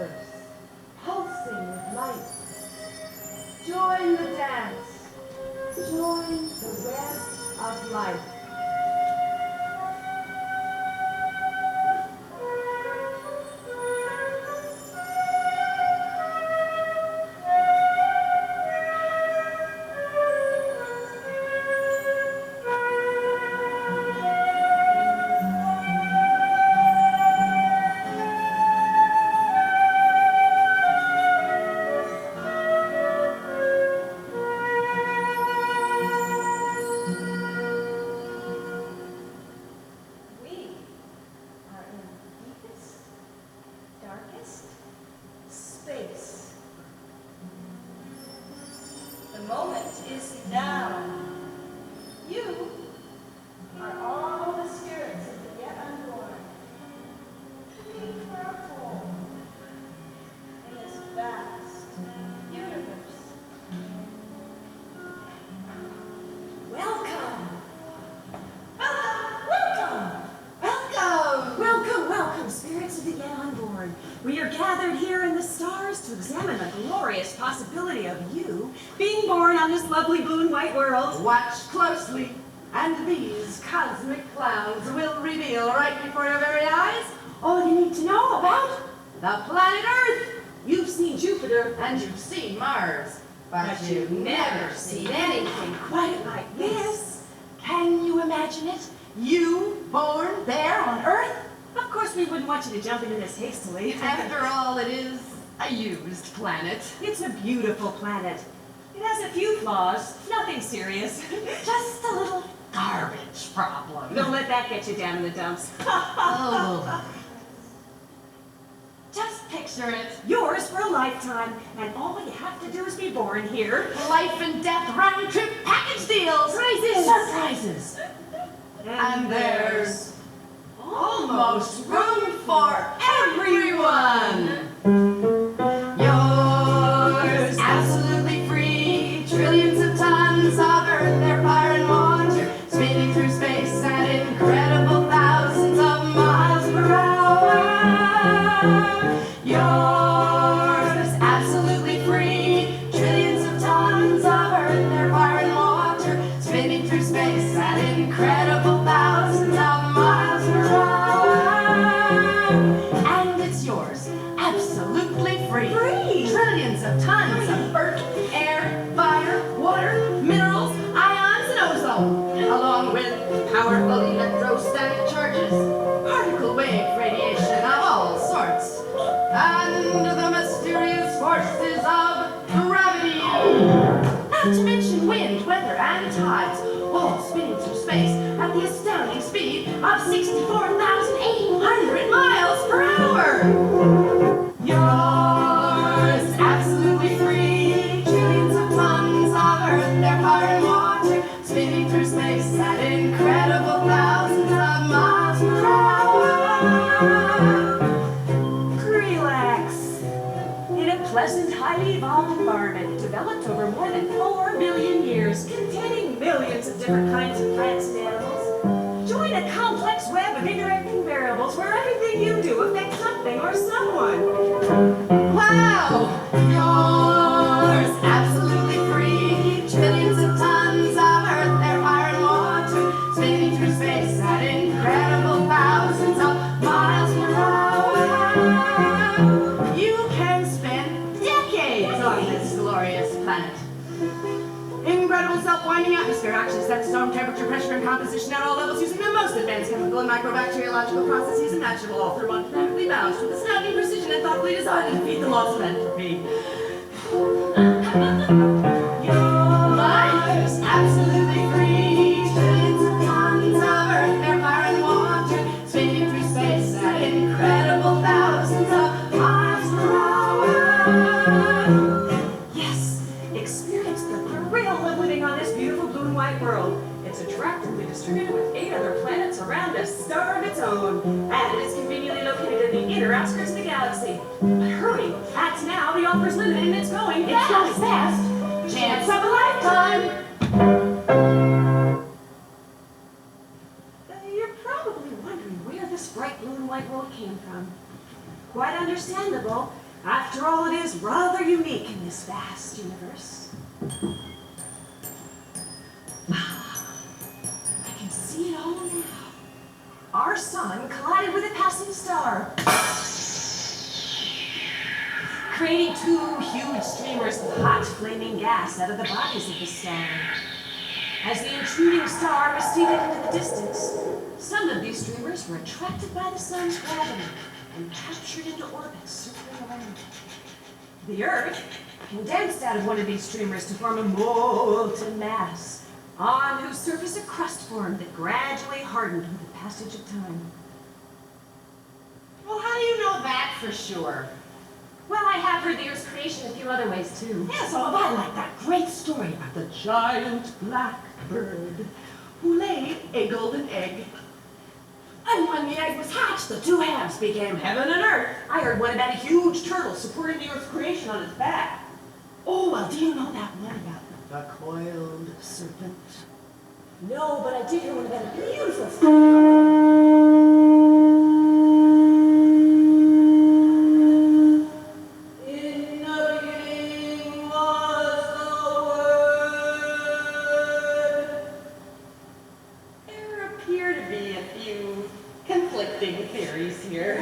universe, pulsing with light. Join the dance. Join the web of life. Space. The moment is now. You are all the spirits of the yet unborn, looking for a home in this vast universe. Welcome! Welcome, spirits of the yet unborn. We are gathered here in the stars to examine the glorious possibility of you being born on this lovely blue and white world. Watch closely, and these cosmic clouds will reveal right before your very eyes all you need to know about the planet Earth. You've seen Jupiter and you've seen Mars, but you've never seen anything quite like this. Can you imagine it? You born there on Earth? Of course, we wouldn't want you to jump into this hastily. After all, it is a used planet. It's a beautiful planet. It has a few flaws, nothing serious. Just a little garbage problem. Don't let that get you down in the dumps. Oh. Just picture it. Yours for a lifetime, and all you have to do is be born here. Life and death round-trip package deals. Prizes. Surprises. And there's almost room for everyone. Yours, absolutely free. Trillions of tons of Earth, air, fire, and water, spinning through space at incredible thousands of miles per hour. Yours, absolutely free. Trillions of tons of Earth, air, fire, and water, spinning through space at incredible thousands of miles per hour. And it's yours, absolutely free. Trillions of tons of Earth, air, fire, water, minerals, ions, and ozone, along with powerful electrostatic charges, particle wave radiation of all sorts, and the mysterious forces of gravity. Not to mention wind, weather, and tides, all spinning through space at the astounding speed of 64,800 miles per hour. Yours, absolutely free. Trillions of tons of Earth, air, fire, and water, spinning through space at incredible thousands of miles per hour. Relax. In a pleasant, highly evolved environment developed over more than 4 million years, containing millions of different kinds of plants and animals, join a complex web of interacting variables where everything you do affects something or someone. Wow! Yours, absolutely free. Trillions of tons of Earth, air, fire, and water, spinning through space at incredible thousands of miles per hour. You can spend decades on this glorious planet. Incredible self-winding atmosphere action sets storm temperature, pressure, and composition at all levels using the most advanced chemical and microbacteriological processes imaginable, all through one perfectly balanced with astounding precision and thoughtfully designed to defeat the laws of entropy. Your life is absolutely free. Trillions of tons of Earth, air, fire, and water, spinning through space at incredible thousands of miles per hour. Yes, experience the thrill of living on this beautiful blue and white world. It's attractively distributed with 8 other planets around a star of its own, and it is conveniently located in the inner outskirts of the galaxy. But hurry, acts now, the offer's limited and it's going fast. It's going fast. Chance of a lifetime. You're probably wondering where this bright blue and white world came from. Quite understandable. After all, it is rather unique in this vast universe. I can see it all now. Our sun collided with a passing star, creating two huge streamers of hot, flaming gas out of the bodies of the star. As the intruding star receded into the distance, some of these streamers were attracted by the sun's gravity and captured into orbit circling around it. The Earth condensed out of one of these streamers to form a molten mass, on whose surface a crust formed that gradually hardened with the passage of time. Well, how do you know that for sure? Well, I have heard the Earth's creation a few other ways, too. Yes, oh, I like that great story about the giant black bird who laid a golden egg. And when the egg was hatched, the two halves became heaven and earth. I heard one about a huge turtle supporting the Earth's creation on its back. Oh, well, do you know that one about the coiled serpent? No, but I did hear one about a beautiful In the beginning was the Word. There appear to be a few conflicting theories here.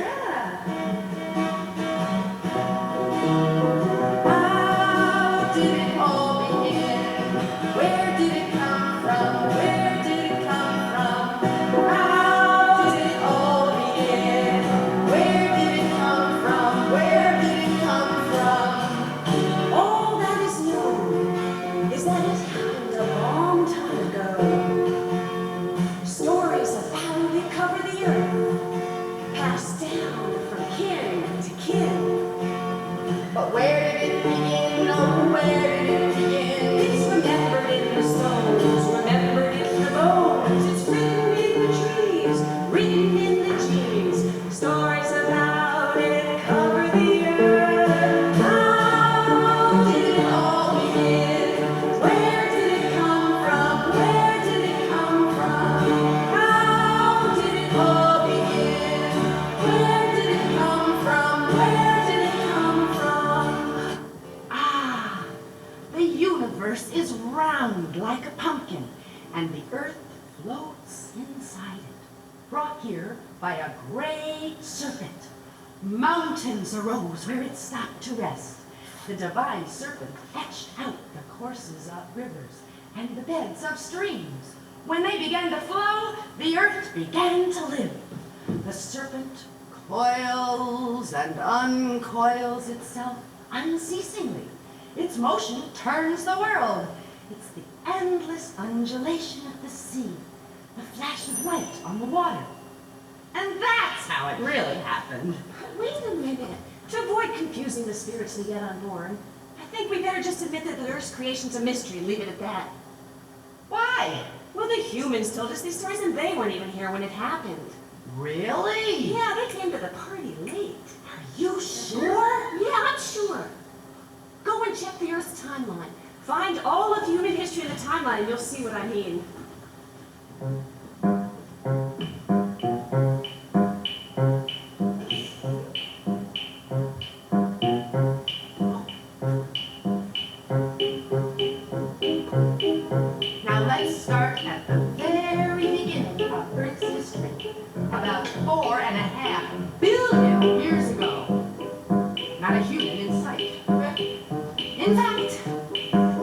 How did it all begin? Where did it come from? Where did it come from? How did it all begin? Where did it come from? Where did it come from? All that is known is that it happened a long time ago. Stories about it cover the Earth, passed down from kin to kin. But where did it begin? Oh, where did it begin? It's remembered in the stones, remembered in the bones. It's written in the trees, written in the genes. Stories about it cover the earth. How did it all begin? Where did it come from? Where did it come from? How did it all begin? Where did it come from? Where did it come from? Ah, the universe is round like a pumpkin, and the earth floats inside it, brought here by a great serpent. Mountains arose where it stopped to rest. The divine serpent etched out the courses of rivers and the beds of streams. When they began to flow, the earth began to live. The serpent coils and uncoils itself unceasingly. Its motion turns the world. It's the endless undulation of the sea, the flash of light on the water. And that's how it really happened. Wait a minute. To avoid confusing the spirits of the yet unborn, I think we better just admit that the Earth's creation's a mystery and leave it at that. Why? Well, the humans told us these stories and they weren't even here when it happened. Really? Yeah, they came to the party late. Are you sure? Yeah, I'm sure. Go and check the Earth's timeline. Find all of human history in the timeline and you'll see what I mean. Now let's start at the very beginning of Earth's history, about 4.5 billion years ago. Not a human in sight. In fact,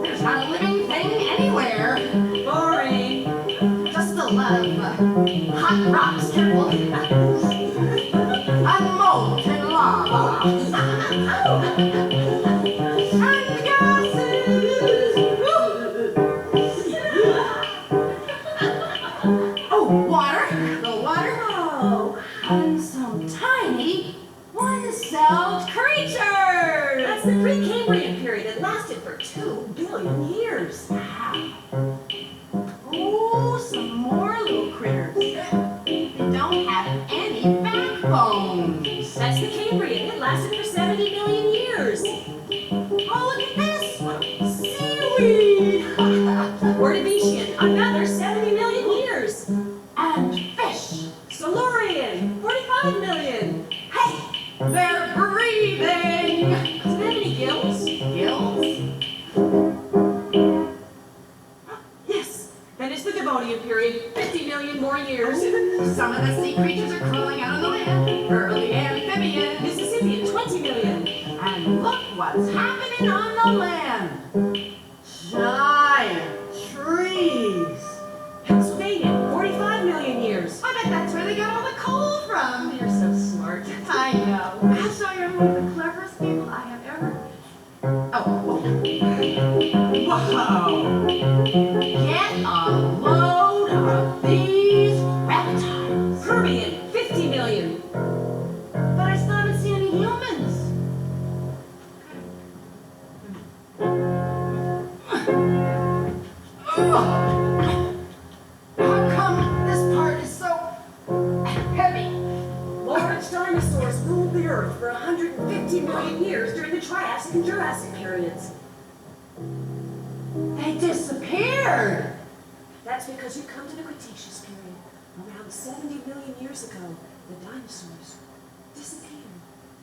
there's not a living thing anywhere. Boring. Just a lot of hot rocks, careful, and molten lava, and gases. Oh, water, the water. Oh, and some tiny one-celled creatures. That's the Precambrian period that lasted for 2 billion years. Oh, some more little critters. They don't have any backbones. That's the Cambrian. It lasted for 70 million years. Oh, look at this! Seaweed! Ordovician, another 70 million years. And fish! Silurian, 45 million. Hey! They're breathing! 20 million. And look what's happening on the land. Giant trees. Pennsylvania, 45 million years. I bet that's where they got all the coal from. You're so smart. I know. Actually, you're one of the cleverest people I have ever. Oh. Wow. Get a load of these reptiles. Permian, 50 million. But I still haven't seen any humans. How come this part is so heavy? Large dinosaurs ruled the Earth for 150 million years during the Triassic and Jurassic periods. They disappeared. That's because you come to the Cretaceous period. Around 70 million years ago, the dinosaurs disappeared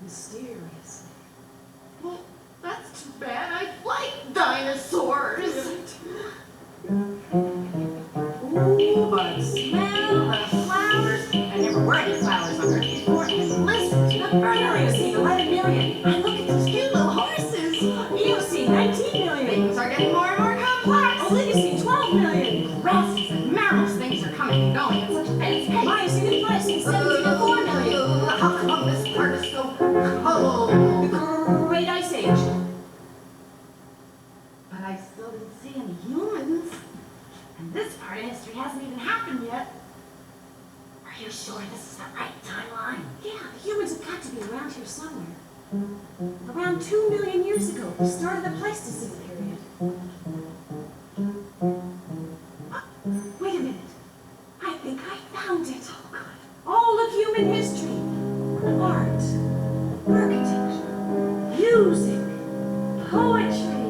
mysteriously. Well, that's too bad. I like dinosaurs. Ooh, but smell the flowers. I never were any flowers on Earth before. And listen to the birds. Eocene, 11 million. And look at these cute little horses. Eocene, 19 million. Things are getting more and more complex. Oligocene, 12 million. Grasses and mammals, things are coming and going at such a fast pace. Miocene and Pliocene, 17 and 4 million. How come this part is so cold? The Great Ice Age. But I still didn't see any humans. And this part of history hasn't even happened yet. Are you sure this is the right timeline? Yeah, the humans have got to be around here somewhere. Around 2 million years ago, the start of the Pleistocene period. Wait a minute. I think I found it. Oh, God. All of human history. Art, architecture, music, poetry,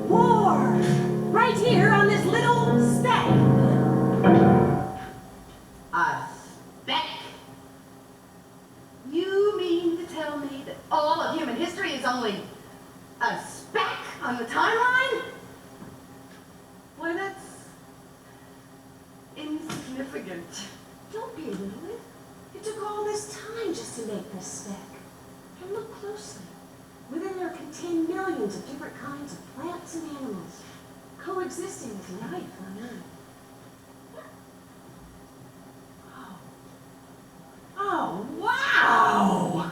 war. Right here on this little speck. A speck? You mean to tell me that all of human history is only a speck on the timeline? Why, that's insignificant. Don't belittle it. It took all this time just to make this speck. And look closely. Within there contain millions of different kinds of plants and animals, coexisting with life on Earth. Oh, wow!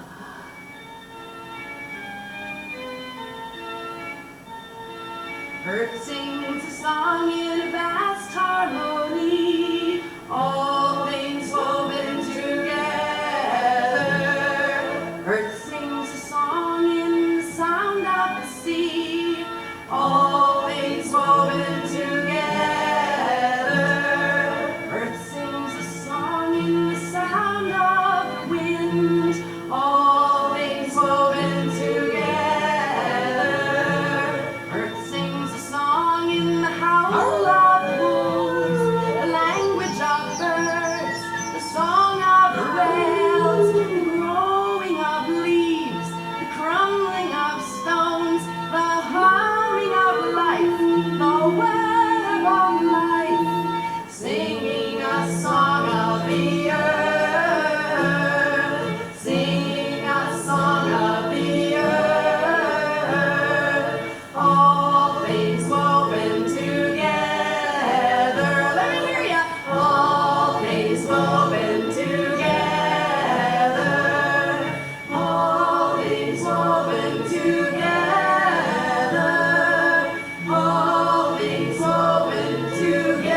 Earth sings a song in a vast harmony, all things woven together. Earth sings a song in the sound of the sea, all things woven together. Earth sings a song in the sound of the wind, all things woven together. Earth sings a song in the howl of wolves, the language of birds, the song of the whales, the growing of leaves, the crumbling of stones, the humming of life, the web of life, singing a song of the earth, singing a song of the earth, all things woven together. Let me hear ya. All things woven together, all things woven together, all things woven together.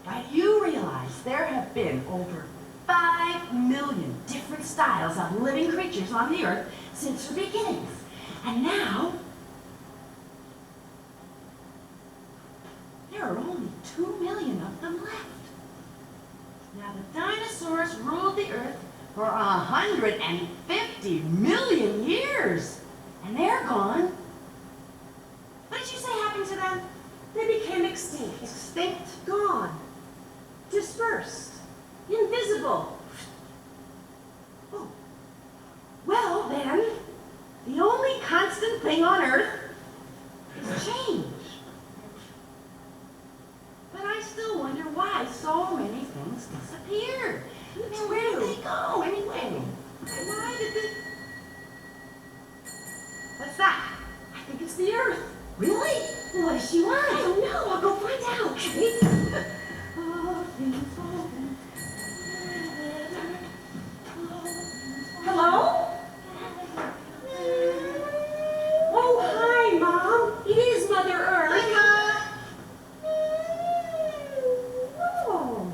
Why, do you realize there have been over 5 million different styles of living creatures on the Earth since the beginnings? And now, there are only 2 million of them left. Now, the dinosaurs ruled the Earth for 150 million years, and they're gone. What did you say happened to them? They became extinct, Extinct? gone, dispersed, invisible. Oh. Well, then, the only constant thing on Earth is change. But I still wonder just disappeared. Now, where did they go anyway? Why did they... What's that? I think it's the Earth. Really? What does she want? I don't know. I'll go find out. Hello? Oh, hi, Mom. It is Mother Earth. Oh.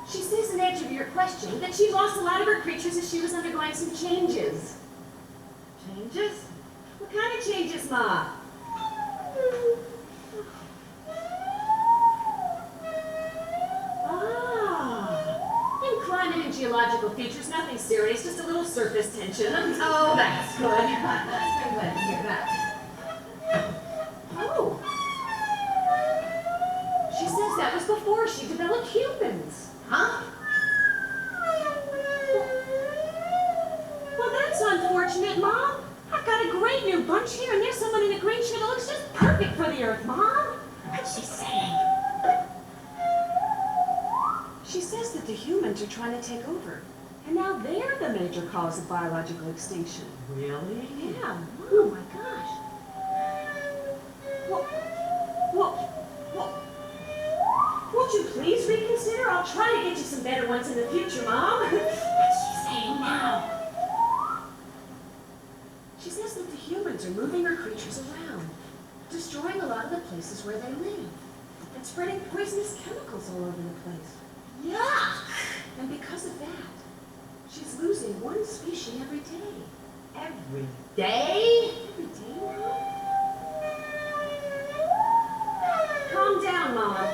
She says in answer to your question that she lost a lot of her creatures as she was undergoing some changes. Changes? What kind of changes, Ma? In climate and geological features, nothing serious, just a little surface tension. Oh, that's good. I'm glad to hear that. Oh. She says that was before she developed humans. Huh? Well, that's unfortunate, Mom. I've got a great new bunch here, and there's someone in a green shirt that looks just perfect for the Earth, Mom. What's she saying? She says that the humans are trying to take over, and now they're the major cause of biological extinction. Really? Yeah. Oh my gosh. Well, won't you please reconsider? I'll try to get you some better ones in the future, Mom. What's she saying now? She says that the humans are moving her creatures around, destroying a lot of the places where they live, and spreading poisonous chemicals all over the place. Yuck! And because of that, she's losing one species every day. Every day? Every day, Mom? Calm down, Mom.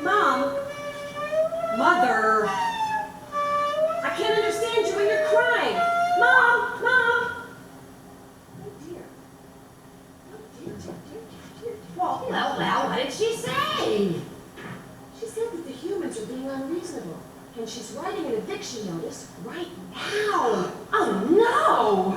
Mom? Mother? I can't understand you when you're crying. Mom! Mom! Oh, dear. Oh, dear. Well, what did she say? She said that the humans are being unreasonable, and she's writing an eviction notice right now. Oh, no!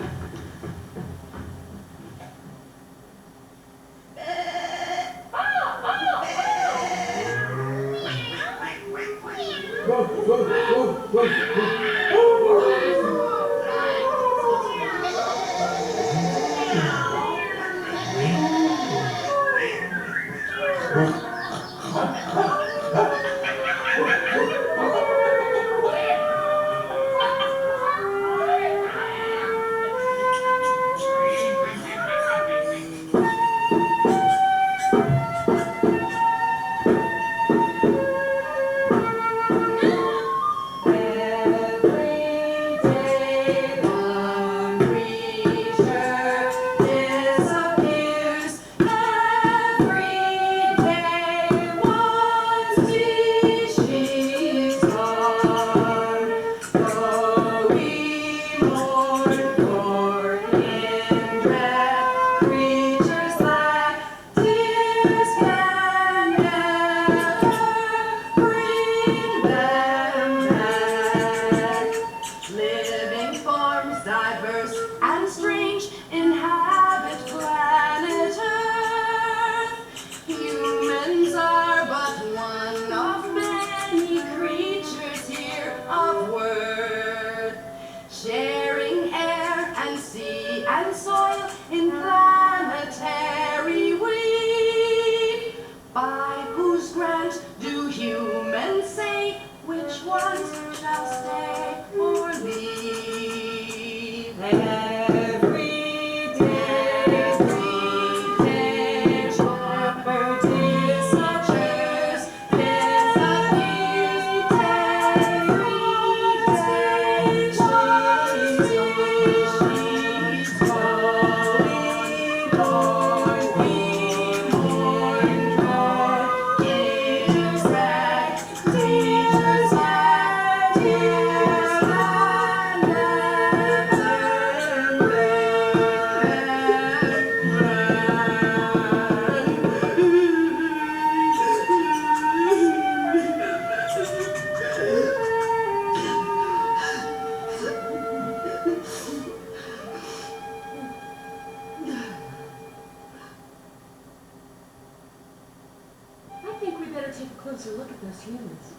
take a closer look at those humans.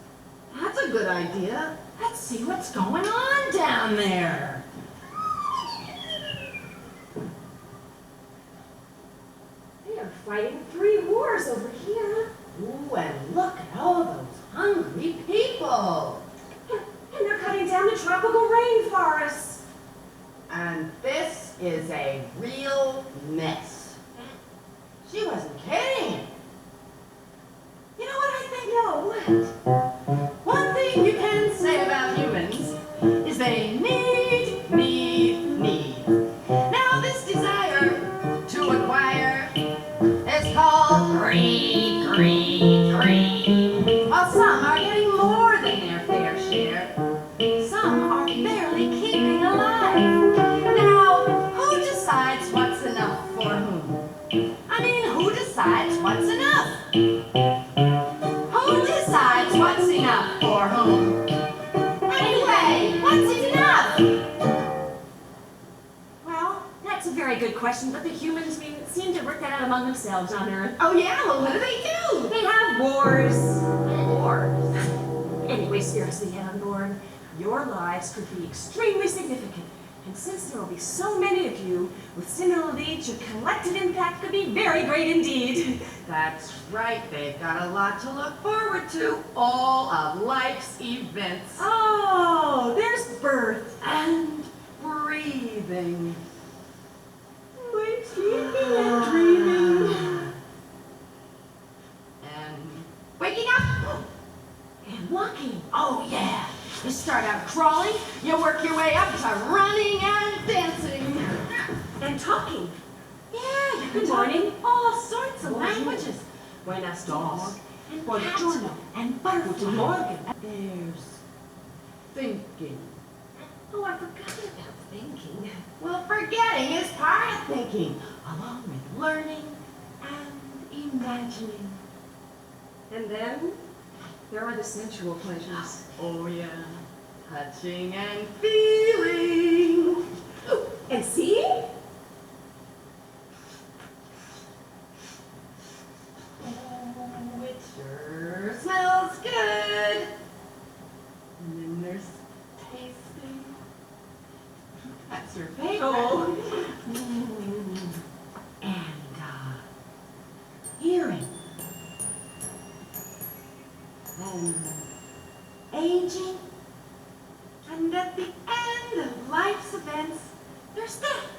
That's a good idea. Let's see what's going on down there. They are fighting 3 wars over here. Ooh, and look at all those hungry people. And they're cutting down the tropical rainforests. And this is a real mess. She wasn't kidding. You know what I think? No. One thing you can say about humans is they need. Now this desire to acquire is called greed. While some are getting more than their fair share, some are barely keeping alive. Now, who decides what's enough for whom? I mean, who decides what's enough? Who decides what's enough for whom? Anyway, what's enough? Well, that's a very good question, but the humans seem to work that out among themselves on Earth. Oh yeah, well what do they do? They have wars. Wars. Anyway, spirits we get on board, your lives could be extremely significant. And since there will be so many of you, with similar needs, your collective impact could be very great indeed. That's right, they've got a lot to look forward to. All of life's events. Oh, there's birth. And breathing. We're sleeping and dreaming. And waking up. And walking. Oh yeah. You start out crawling, you work your way up to running and dancing. And talking. Yeah, you Good can morning. talk all sorts of Bonjour. languages. Buenas Dog tardes. and Buongiorno. cat and butterfly. Guten Morgen. There's thinking. Oh, I forgot about thinking. Well, forgetting is part of thinking, along with learning and imagining. And then there are the sensual pleasures. Oh yeah, touching and feeling. And seeing? Oh, it sure smells good. And then there's tasting. That's your favorite. Oh. And hearing. And aging. And at the end of life's events, there's death,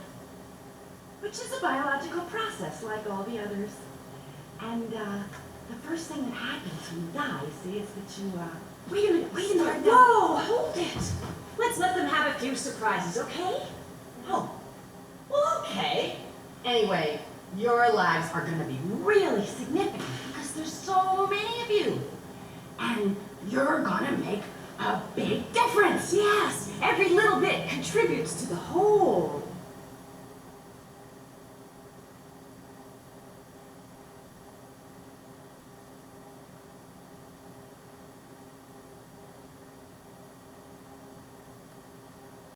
which is a biological process like all the others. And the first thing that happens when you die, see, is that you, Wait a minute. Whoa, hold it. Let's let them have a few surprises, okay? oh, well, okay. Anyway, your lives are going to be really significant because there's so many of you. And you're going to make a big difference. Yes, every little bit contributes to the whole.